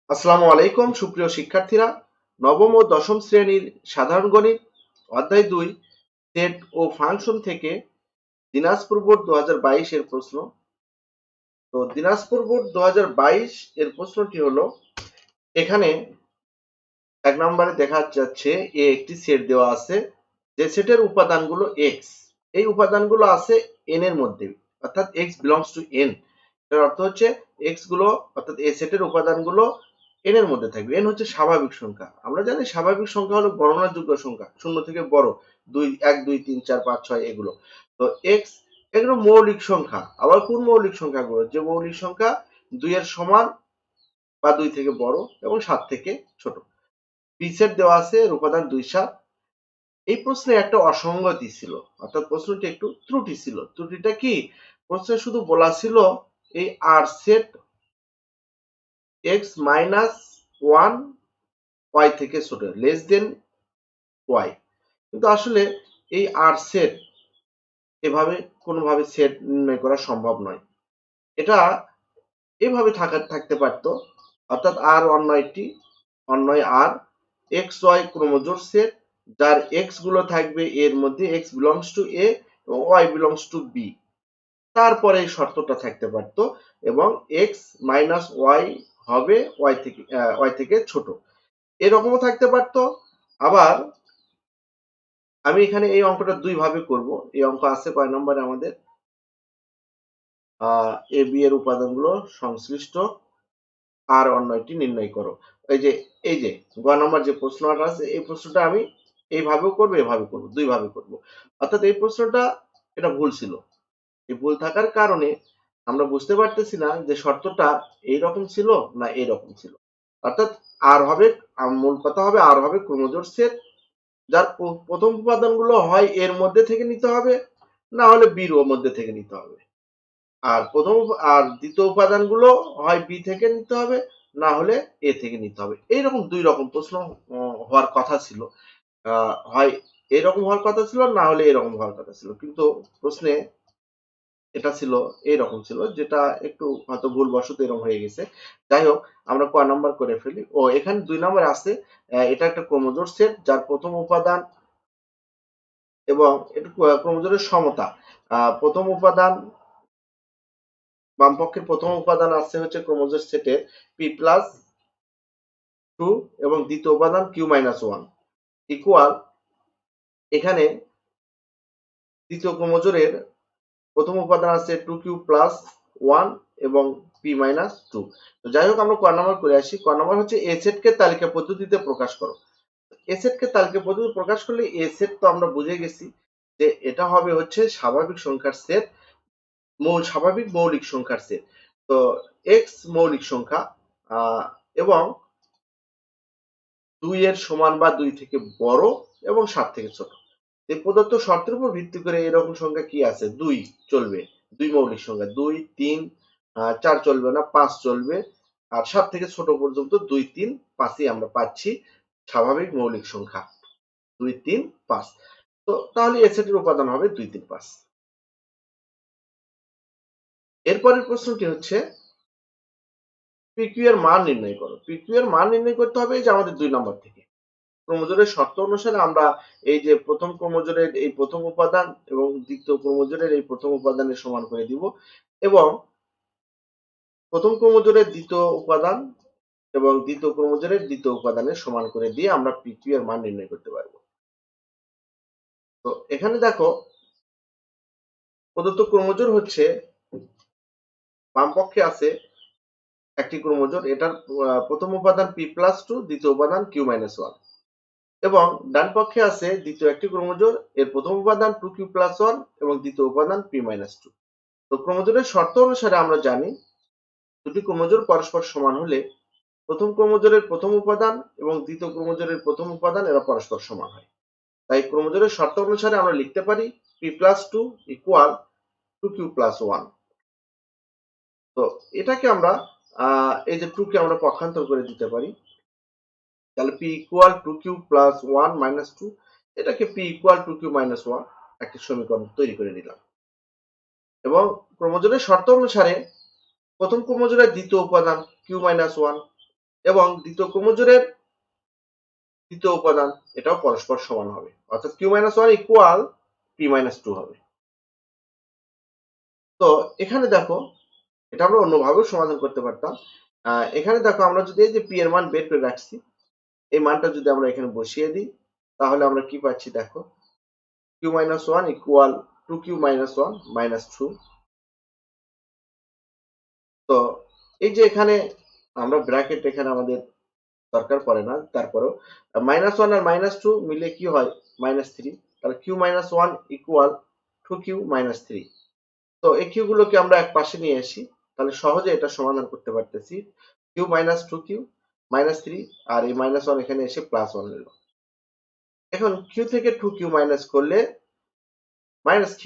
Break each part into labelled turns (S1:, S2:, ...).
S1: আসসালামু আলাইকুম সুপ্রিয় শিক্ষার্থীরা, নবম ও দশম শ্রেণীর সাধারণ গণিত অধ্যায় 2 সেট ও ফাংশন থেকে দিনাজপুর বোর্ড 2022 এর প্রশ্ন। তো দিনাজপুর বোর্ড 2022 এর প্রশ্নটি হলো, এখানে এক নম্বরে দেখা যাচ্ছে একটি সেট দেওয়া আছে, যে সেটের উপাদানগুলো এক্স, এই উপাদানগুলো আছে এন এর মধ্যে, অর্থাৎ এক্স বিলংস টু এন। এর অর্থ হচ্ছে এক্স গুলো, অর্থাৎ এই সেটের উপাদানগুলো এন এর মধ্যে থাকবে। এন হচ্ছে স্বাভাবিক সংখ্যা। আমরা জানি স্বাভাবিক সংখ্যা হলো গণনার যোগ্য সংখ্যা, শূন্য থেকে বড়, 1 2 3 4 5 6 এগুলো। তো এক্স এগুলো মৌলিক সংখ্যা। আবার কোন মৌলিক সংখ্যাগুলো? যে মৌলিক সংখ্যা 2 এর সমান বা 2 থেকে বড় এবং 7 থেকে ছোট। পি সেট দেওয়া আছে, এর উপাদান 2 7। এই প্রশ্নে একটা অসঙ্গতি ছিল, অর্থাৎ প্রশ্নটি একটু ত্রুটি ছিল। ত্রুটিটা কি? প্রশ্নে শুধু বলা ছিল এই আর set X minus one Y থেকে ছোট, লেস দেন ওয়াই। কিন্তু আসলে এই আর সেট এভাবে কোনোভাবে সেট নির্ণয় করা সম্ভব নয়। এটা এভাবে থাকতে পারত, অর্থাৎ আর অন্যয় আর এক্স ওয়াই ক্রোমোজোর সেট, যার এক্স গুলো থাকবে এর মধ্যে, এক্স বিলংস টু এ এবং ওয়াই বিলংস টু বি। তারপরে এই শর্তটা থাকতে পারতো, এবং এক্স মাইনাস ওয়াই হবে ওয়াই থেকে ছোট, এরকমও থাকতে পারতো। আবার আমি এখানে এই অঙ্কটা দুই ভাবে করব। এই অঙ্ক আছে কয় নম্বরে আমাদের, এ বি এর উপাদানগুলো সংশ্লিষ্ট আর অন্যটি নির্ণয় করো। এই যে গ নম্বর যে প্রশ্নটা আছে, এই প্রশ্নটা আমি এইভাবেও করবো, এভাবে করবো, দুই ভাবে করবো। অর্থাৎ এই প্রশ্নটা এটা ভুল ছিল। এই ভুল থাকার কারণে আমরা বুঝতে পারতেছি না যে শর্তটা এইরকম ছিল না এইরকম ছিল। অর্থাৎ আর হবে, মূল কথা হবে আর হবে ক্রোমোজোর সেট, যার প্রথম উপাদানগুলো হয় এর মধ্যে থেকে নিতে হবে, না হলে বির মধ্যে থেকে নিতে হবে। আর দ্বিতীয় উপাদানগুলো হয় বি থেকে নিতে হবে, না হলে এ থেকে নিতে হবে। এইরকম দুই রকম প্রশ্ন হওয়ার কথা ছিল। হয় এরকম হওয়ার কথা ছিল, না হলে এরকম হওয়ার কথা ছিল। কিন্তু প্রশ্নে এটা ছিল, এইরকম ছিল, যেটা একটু হয়তো ভুলবশত এরকম হয়ে গেছে। যাই হোক, আমরা কয় নাম্বার করে ফেলি। ও এখানে 2 নাম্বার আছে, এটা একটা ক্রোমোজোর সেট, যার প্রথম উপাদান এবং এটা ক্রোমোজোরের সমতা। প্রথম উপাদান, বামপক্ষের প্রথম উপাদান আছে হচ্ছে ক্রোমোজোর সেটের পি প্লাস টু, এবং দ্বিতীয় উপাদান কিউ মাইনাস ওয়ান, ইকুয়াল, এখানে দ্বিতীয় ক্রোমোজোরের প্রথম উপাদান আছে 2q প্লাস 1 এবং p মাইনাস 2। তো যাই হোক, আমরা ক নাম্বার করে আসি। ক নাম্বার হচ্ছে এ সেটকে তালিকা পদ্ধতিতে প্রকাশ করো। এ সেটকে তালিকা পদ্ধতিতে প্রকাশ করলে এ সেট তো আমরা বুঝে গেছি যে এটা হবে হচ্ছে স্বাভাবিক সংখ্যার সেট, স্বাভাবিক মৌলিক সংখ্যার সেট। তো এক্স মৌলিক সংখ্যা, এবং 2 এর সমান বা 2 থেকে বড় এবং 7 থেকে ছোট। এই প্রদত্ত শর্তের উপর ভিত্তি করে এরকম সংখ্যা কি আছে? 2 চলবে, 2 মৌলিক সংখ্যা, 2 3 4 চলবে না, 5 চলবে। আর 7 থেকে ছোট পর্যন্ত 2 3 5ই আমরা পাচ্ছি স্বাভাবিক মৌলিক সংখ্যা, 2 3 5। তো তাহলে এ সেটের উপাদান হবে 2 3 5। এরপরের প্রশ্নটি হচ্ছে পিকিউ এর মান নির্ণয় করো। পিকিউ এর মান নির্ণয় করতে হবে এই যে আমাদের 2 নম্বর থেকে। ক্রোমোজোরের শর্ত অনুসারে আমরা এই যে প্রথম ক্রোমোজোরের এই প্রথম উপাদান এবং দ্বিতীয় ক্রোমোজোরের এই প্রথম উপাদানের সমান করে দিব, এবং প্রথম ক্রোমোজোরের দ্বিতীয় উপাদান এবং দ্বিতীয় ক্রোমোজোরের দ্বিতীয় উপাদানের সমান করে দিয়ে আমরা পিকিউ এর মান নির্ণয় করতে পারবো। তো এখানে দেখো, প্রদত্ত ক্রোমোজোর হচ্ছে, বাম পক্ষে আছে একটি ক্রোমোজোর, এটার প্রথম উপাদান পি প্লাস টু, দ্বিতীয় উপাদান কিউ মাইনাস ওয়ান, এবং ডান পক্ষে আছে দ্বিতীয় একটি ক্রোমোজোর, এর প্রথম উপাদান 2q প্লাস 1 এবং দ্বিতীয় উপাদান p মাইনাস 2। তো ক্রোমোজোরের শর্ত অনুসারে আমরা জানি দুটি ক্রোমোজোর পরস্পর সমান হলে প্রথম ক্রোমোজোরের প্রথম উপাদান এবং দ্বিতীয় ক্রোমোজোরের প্রথম উপাদান এরা পরস্পর সমান হয়। তাই ক্রোমোজোরের শর্ত অনুসারে আমরা লিখতে পারি p plus 2 equal 2q plus 1। তো এটাকে আমরা এই যে 2 কে আমরা পক্ষান্তর করে দিতে পারি, তাহলে p equal 2q plus 1 minus 2, এটাকে p ইকুয়াল 2q মাইনাস 1 একটি সমীকরণ তৈরি করে নিলাম। এবং ক্রোমোজোরের শর্ত অনুসারে প্রথম ক্রোমোজোরের দ্বিতীয় উপাদান q মাইনাস 1, এবং দ্বিতীয় ক্রোমোজোরের দ্বিতীয় উপাদান এটাও পরস্পর সমান হবে, অর্থাৎ q-1 ইকুয়াল p-2 হবে। তো এখানে দেখো, এটা আমরা অন্যভাবেও সমাধান করতে পারতাম। এখানে দেখো, আমরা যদি এই যে p এর মান বের করে রাখছি, এই মানটা যদি আমরা এখানে বসিয়ে দিই, তাহলে আমরা কি পাচ্ছি দেখো, q-1 ইকুয়াল 2q-1 মাইনাস 2। তো এই যে এখানে আমরা ব্র্যাকেট এখানে আমাদের দরকার পড়ে না, তারপরেও -1 আর -2 মিলে কি হয়, -3। তাহলে q-1 ইকুয়াল 2q-3। তো এই কিউ গুলোকে আমরা এক পাশে নিয়ে আসি, তাহলে সহজে এটা সমাধান করতে পারতেছি। q-2q-3 আর এই -1 এখানে এসে +1 এলো। এখন q থেকে 2q মাইনাস করলে -q,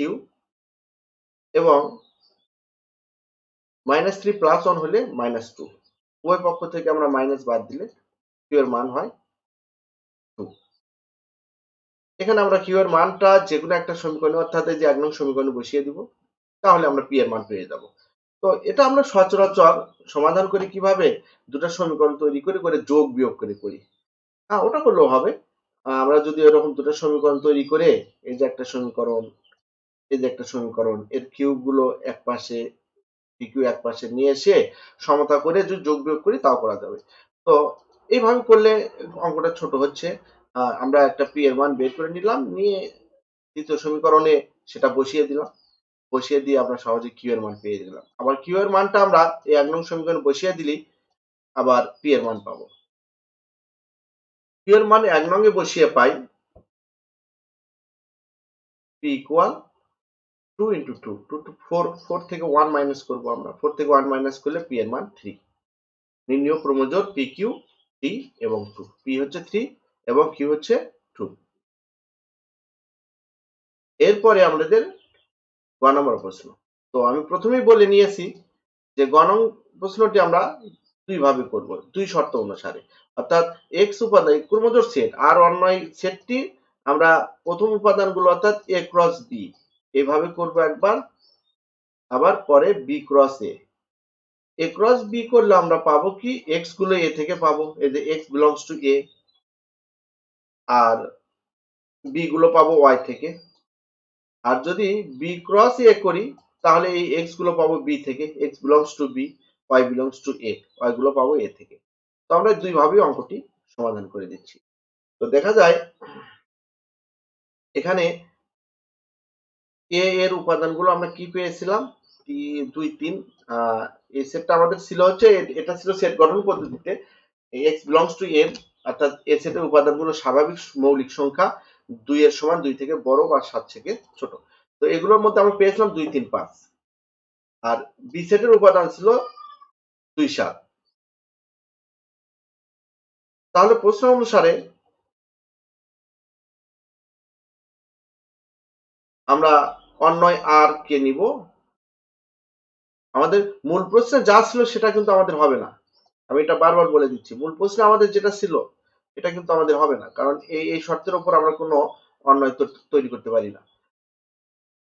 S1: এবং -3 +1 হলে -2। উভয় পক্ষ থেকে আমরা মাইনাস বাদ দিলে q এর মান হয় 2। এখানে আমরা q এর মানটা যেকোনো একটা সমীকরণে, অর্থাৎ এই যে 1 নং সমীকরণে বসিয়ে দিব, তাহলে আমরা p এর মান পেয়ে যাব। তো এটা আমরা সচরাচর সমাধান করি কিভাবে, দুটো সমীকরণ তৈরি করে যোগ বিয়োগ করি। ওটা করলেও হবে। আমরা যদি এরকম দুটো সমীকরণ তৈরি করে, এই যে একটা সমীকরণ, এই যে একটা সমীকরণ, এর কিউব গুলো এক পাশে, pq এক পাশে নিয়ে এসে সমতা করে যদি যোগ বিয়োগ করি, তাও করা যাবে। তো এইভাবে করলে অঙ্কটা ছোট হচ্ছে। আমরা একটা p এর মান বের করে নিলাম, নিয়ে দ্বিতীয় সমীকরণে সেটা বসিয়ে দিলাম, বসিয়ে দিয়ে আমরা সহজে q এর মান পেয়ে গেলাম। আবার q এর মানটা আমরা এই 1 নং সমীকরণে বসিয়ে দিলেই আবার p এর মান পাবো। q এর মান 1 নং এ বসিয়ে পাই p ইকুয়াল 2 into 2, 2 to 4, 4 থেকে 1 মাইনাস করবো আমরা, 4 থেকে 1 মাইনাস করলে p এর মান 3। নির্ণয় ক্রোমোজোর pq, t এবং 2। p হচ্ছে 3 এবং q হচ্ছে 2। এরপরে আমাদের গ নম্বর প্রশ্ন। তো আমি প্রথমেই বলে নিয়েছি যে গ নং প্রশ্নটি আমরা দুই ভাবে করব, দুই শর্ত অনুসারে। অর্থাৎ x উপাদান ক্রোমোজোর সেট আর অন্য সেটটি আমরা প্রথম উপাদানগুলো অর্থাৎ a ক্রস b এভাবে করব একবার, আবার পরে b cross a। a cross b করলে আমরা পাবো কি, x গুলো a থেকে পাবো, এই যে x বিলংস টু a, আর b গুলো পাবো y থেকে। আর যদি b ক্রস a করি, তাহলে এই x গুলো পাবো b থেকে, x belongs two b, y belongs to a, y গুলো পাবো a থেকে। তো আমরা দুই ভাবেই অঙ্কটি সমাধান করে দিচ্ছি। তো দেখা যায় এখানে a এর উপাদানগুলো আমরা কি পেয়েছিলাম, 2 3। এই সেটটা আমাদের ছিল হচ্ছে, এটা ছিল সেট গঠন পদ্ধতিতে x বিলংস টু n, অর্থাৎ এ সেটের উপাদানগুলো স্বাভাবিক মৌলিক সংখ্যা 2 এর সমান, 2 থেকে বড় বা 7 থেকে ছোট। তো এগুলোর মধ্যে আমরা পেয়েছিলাম 2 3 5। আর বি সেটের উপাদান ছিল 2 7। তাহলে প্রশ্ন অনুসারে আমরা অন্যয় আর কে নিব। আমাদের মূল প্রশ্নে যা ছিল সেটা কিন্তু আমাদের হবে না, আমি এটা বারবার বলে দিচ্ছি। মূল প্রশ্নে আমাদের যেটা ছিল এটা কিন্তু আমাদের হবে না, কারণ এই শর্তের উপর আমরা কোনো অন্যয় তৈরি করতে পারি না।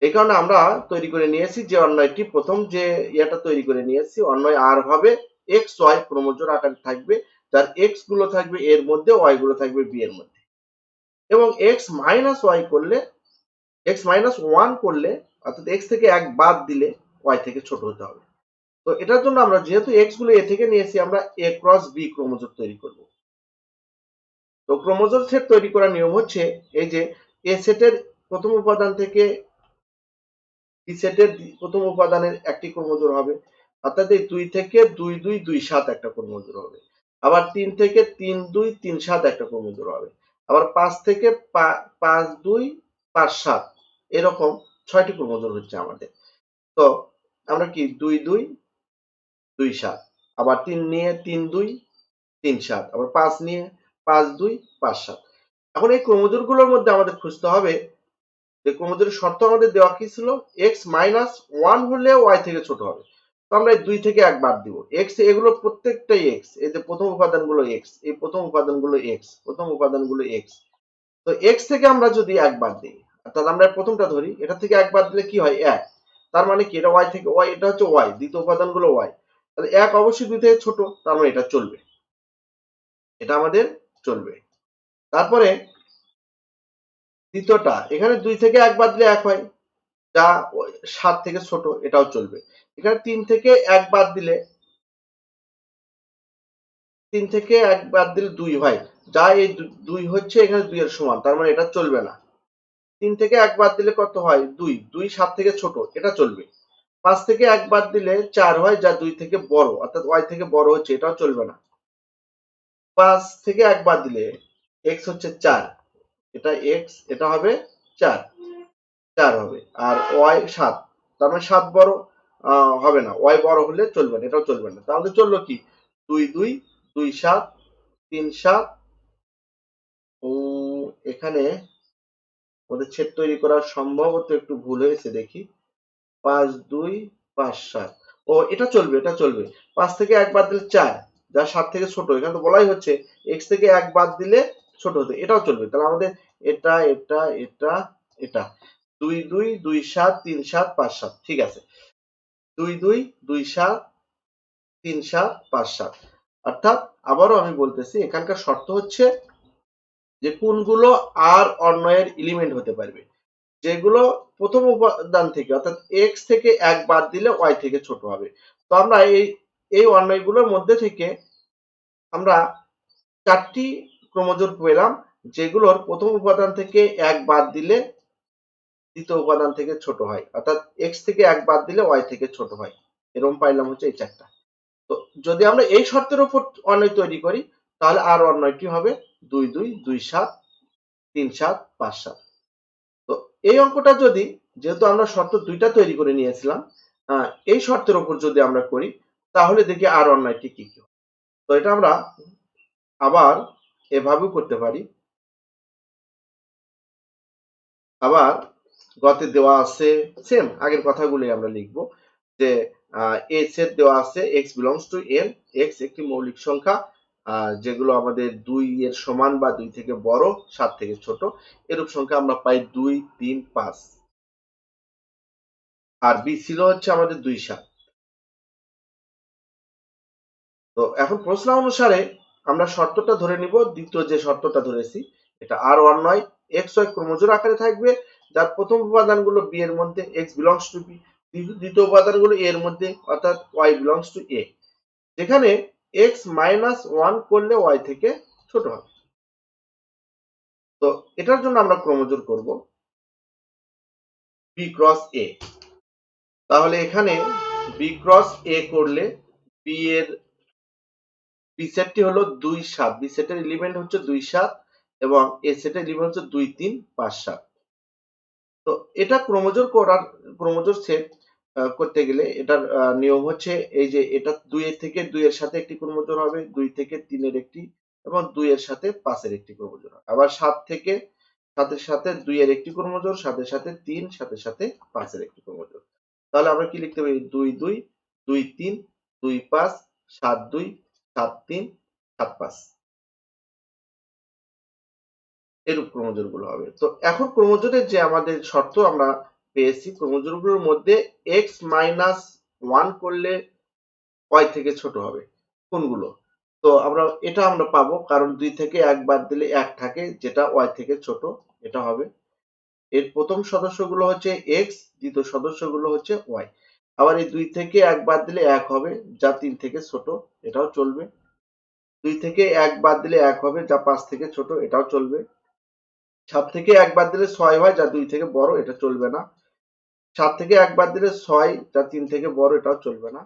S1: এই কারণে আমরা তৈরি করে নিয়েছি যে অন্যয়টি, প্রথম যে ইয়েটা তৈরি করে নিয়েছি, অন্যয় আর ভাবে এক্স ওয়াই ক্রোমোজোর আকারে থাকবে, যার এক্স গুলো থাকবে এর মধ্যে, ওয়াই গুলো থাকবে বি এর মধ্যে। এবং এক্স মাইনাস ওয়াই করলে, এক্স মাইনাস ওয়ান করলে, অর্থাৎ এক্স থেকে এক বাদ দিলে ওয়াই থেকে ছোট হতে হবে। তো এটার জন্য আমরা যেহেতু এক্স গুলো এ থেকে নিয়েছি, আমরা এ ক্রস বি ক্রোমোজোর তৈরি করব। তো ক্রোমোজোর সেট তৈরি করার নিয়ম হচ্ছে, এই যে এ সেটের প্রথম উপাদান থেকে বি সেটের প্রথম উপাদানের একটি ক্রোমোজোর হবে, অর্থাৎ এই 2 থেকে 2 2 2 7 একটা ক্রোমোজোর হবে। আবার 3 থেকে 3 2 3 7 একটা ক্রোমোজোর হবে। আবার 5 থেকে 5 2 5 7, এরকম 6টি ক্রোমোজোর হচ্ছে আমাদের। তো আমরা কি 2 2 2 7, আবার 3 নিয়ে 3 2 3 7, আবার 5 নিয়ে 5 2 5 7। এখন এই ক্রোমোজোর গুলোর মধ্যে আমাদের খুঁজতে হবে যে ক্রোমোজোরের শর্ত আমাদের দেওয়া কি ছিল, এক্স মাইনাস ওয়ান হলে ওয়াই থেকে ছোট হবে। তো আমরা এই 2 থেকে 1 বাদ দিব, এক্স এগুলো প্রত্যেকটাই এক্স, এই যে প্রথম উপাদানগুলো এক্স, এই প্রথম উপাদানগুলো এক্স, প্রথম উপাদানগুলো এক্স। তো এক্স থেকে আমরা যদি 1 বাদ দিই, অর্থাৎ আমরা প্রথমটা ধরি, এটা থেকে 1 বাদ দিলে কি হয়, 1। তার মানে কি, এটা ওয়াই থেকে, ওয়াই, এটা হচ্ছে ওয়াই, দ্বিতীয় উপাদানগুলো ওয়াই। তাহলে 1 অবশ্যই 2 থেকে ছোট, তার মানে এটা চলবে। এটা আমাদের চলবে। তারপরে দ্বিতীয়টা, এখানে 2 থেকে 1 বাদ দিলে 1 হয়, যা 7 থেকে ছোট, এটাও চলবে। এখানে 3 থেকে 1 বাদ দিলে 3 থেকে 1 বাদ দিলে 2 হয়, যা এই 2 হচ্ছে এখানে 2 এর সমান, তার মানে এটা চলবে না। 3 থেকে 1 বাদ দিলে কত হয়? 2, 2 7 থেকে ছোট, এটা চলবে। 5 থেকে 1 বাদ দিলে 4 হয়, যা 2 থেকে বড়, অর্থাৎ y থেকে বড় হচ্ছে, এটাও চলবে না। 5 থেকে 1 বাদ দিলে x হচ্ছে 4, এটা x, এটা হবে 4, 4 হবে, আর y 7, তার মানে 7 বড় হবে না, y বড় হলে চলবে না, এটাও চলবে না। তাহলে চললো কি 2 2 2 7 3 7, ও এখানে ওদের ছেদ তৈরি করা সম্ভবত একটু ভুল হয়েছে, দেখি 5 2 5 7, ও এটা চলবে, এটা চলবে। 5 থেকে 1 বাদ দিলে 4, যা 7 থেকে ছোট, এখানে তো বলাই হচ্ছে x থেকে 1 বাদ দিলে ছোট হতে, এটাও চলবে। তাহলে আমাদের এটা এটা এটা এটা 2 2 2 7 3 7 5 7, ঠিক আছে। 2 2 2 7 3 7 5 7, অর্থাৎ আবারও আমি বলতেছি, এখানকার শর্ত হচ্ছে যে কোনগুলো আর অন্যয়ের এলিমেন্ট হতে পারবে, যেগুলো প্রথম উপাদান থেকে, অর্থাৎ x থেকে 1 বাদ দিলে y থেকে ছোট হবে। তো আমরা এই অন্যয়গুলোর মধ্যে থেকে আমরা 4টি ক্রোমোজোম পেলাম, যেগুলোর প্রথম উপাদান থেকে 1 বাদ দিলে দ্বিতীয় উপাদান থেকে ছোট হয়, অর্থাৎ x থেকে 1 বাদ দিলে y থেকে ছোট হয়। এরকম পাইলাম হচ্ছে এই 4টা। তো যদি আমরা এই শর্তের উপর অন্যয় তৈরি করি, তাহলে আর অন্যয়টি হবে 2 2 2 7 3 7 5 7। তো এই অঙ্কটা যদি, যেহেতু আমরা শর্ত 2টা তৈরি করে নিয়েছিলাম, এই শর্তের উপর যদি আমরা করি, তাহলে দেখি আর অন্যয়টি কি কি। তো এটা আমরা আবার এভাবেও করতে পারি। আবার গতে দেওয়া আছে সেম আগের কথাগুলোই আমরা লিখব, যে এ সেট দেওয়া আছে x belongs to n, x একটি মৌলিক সংখ্যা যেগুলো আমাদের 2 এর সমান বা 2 থেকে বড়, 7 থেকে ছোট, এরূপ সংখ্যা আমরা পাই 2 3 5, আর বি ছিল হচ্ছে আমাদের 2 7। তো এখন প্রশ্ন অনুসারে আমরা শর্তটা ধরে নিব, দ্বিতীয় যে শর্তটা ধরেছি, এটা আর ওয়ান নয়, এক্স ওয়াই ক্রোমোজোম আকারে থাকবে, যার প্রথম উপাদানগুলো বি এর মধ্যে, এক্স বিলংস টু বি, দ্বিতীয় উপাদানগুলো এ এর মধ্যে, অর্থাৎ ওয়াই বিলংস টু এ, যেখানে এক্স মাইনাস ওয়ান করলে ওয়াই থেকে ছোট হবে। তো এটার জন্য আমরা ক্রোমোজোম করব বি ক্রস এ। তাহলে এখানে বি ক্রস এ করলে বি এর বি সেটটি হলো 2 7, বি সেটের এলিমেন্ট হচ্ছে 2 7, এবং এ সেটের এলিমেন্ট হচ্ছে 2 3 5 7। তো এটা ক্রোমোজোম সেট করতে গেলে এটার নিয়ম হচ্ছে এই যে এটা 2 এর থেকে 2 এর সাথে একটি ক্রোমোজোম হবে, 2 থেকে 3 এর একটি, এবং 2 এর সাথে 5 এর একটি ক্রোমোজোম হবে। আবার 7 থেকে 7 এর সাথে 2 এর একটি ক্রোমোজোম, 7 এর সাথে 3, 7 এর সাথে 5 এর একটি ক্রোমোজোম। তাহলে আমরা কি লিখতে পারি? 2 2 2 3 2 5 7 2 7 3 7 5, এরূপ ক্রোমোজোম গুলো হবে। তো এখন ক্রোমোজোমের যে আমাদের শর্ত আমরা পেয়েছি, ক্রোমোজোম গুলোর মধ্যে x মাইনাস ওয়ান করলে y থেকে ছোট হবে কোনগুলো? তো এটা আমরা পাবো, কারণ 2 থেকে 1 বাদ দিলে 1 থাকে, যেটা y থেকে ছোট, এটা হবে। এর প্রথম সদস্যগুলো হচ্ছে x, দ্বিতীয় সদস্যগুলো হচ্ছে y। আবার এই 2 থেকে 1 বাদ দিলে 1 হবে, যা 3 থেকে ছোট, এটাও চলবে। 2 থেকে 1 বাদ দিলে 1 হবে, যা 5 থেকে ছোট, এটাও চলবে। 7 থেকে 1 বাদ দিলে 6 হয়, যা 2 থেকে বড়, এটা চলবে না। 7 থেকে 1 বাদ দিলে 6, যা 3 থেকে বড়, এটাও চলবে না।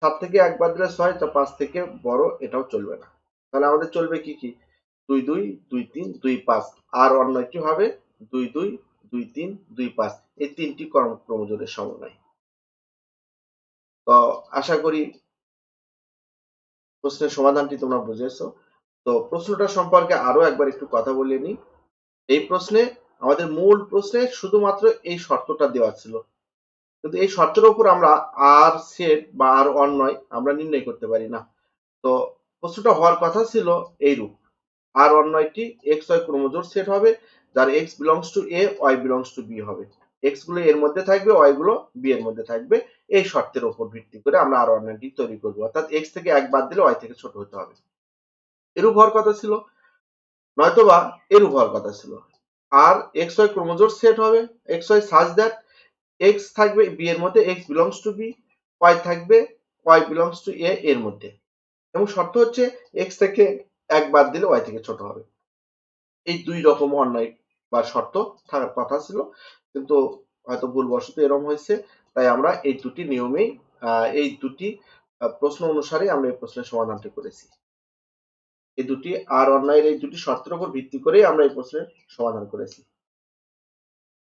S1: 7 থেকে 1 বাদ দিলে 6, যা 5 থেকে বড়, এটাও চলবে না। তাহলে আমাদের চলবে কি কি? 2 2 2 3 2 5, আর অন্যটি হবে 2 2 2 3 2 5, এই তিনটি ক্রোমোজোমের সমন্বয়। তো আশা করি প্রশ্নের সমাধানটি তোমরা বুঝেছো। তো প্রশ্নটা সম্পর্কে আরো একবার একটু কথা বলে নিই। এই প্রশ্নে, আমাদের মূল প্রশ্নে শুধুমাত্র এই শর্তটা দেওয়া ছিল, কিন্তু এই শর্তের উপর আমরা আর সেট বা আর অন্যয় আমরা নির্ণয় করতে পারি না। তো প্রশ্নটা হওয়ার কথা ছিল এইরূপ, আর অন্যয়টি এক্স ওয়াই ক্রোমোজোম সেট হবে, যার X belongs to A, Y belongs to B হবে। এক্স গুলো এর মধ্যে থাকবে, ওয়াই গুলো বি এর মধ্যে থাকবে। এই শর্তের উপর ভিত্তি করে আমরা আর অন্যয়টি তৈরি করবো, অর্থাৎ এক্স থেকে 1 বাদ দিলে ওয়াই থেকে ছোট হতে হবে। এরূপ হওয়ার কথা ছিল, নয়তোবা এরূপ হওয়ার কথা ছিল। আর এক্স ওয়াই ক্রোমোজোম সেট হবে, X Y such that X থাকবে বি এর মধ্যে, X belongs to B, Y থাকবে ওয়াই বিলংস টু এ এর মধ্যে, এবং শর্ত হচ্ছে এক্স থেকে এক বাদ দিলে ওয়াই থেকে ছোট হবে। এই দুই রকম অন্যায় বা শর্ত থাকার কথা ছিল, কিন্তু হয়তো ভুলবশত এরকম হয়েছে, তাই আমরা এই দুটি নিয়মেই এই দুটি প্রশ্ন অনুসারে আমরা এই প্রশ্নের সমাধানটি করেছি। এই দুটি আর অন্যায়ের এই দুটি শর্তের উপর ভিত্তি করেই আমরা এই প্রশ্নের সমাধান করেছি।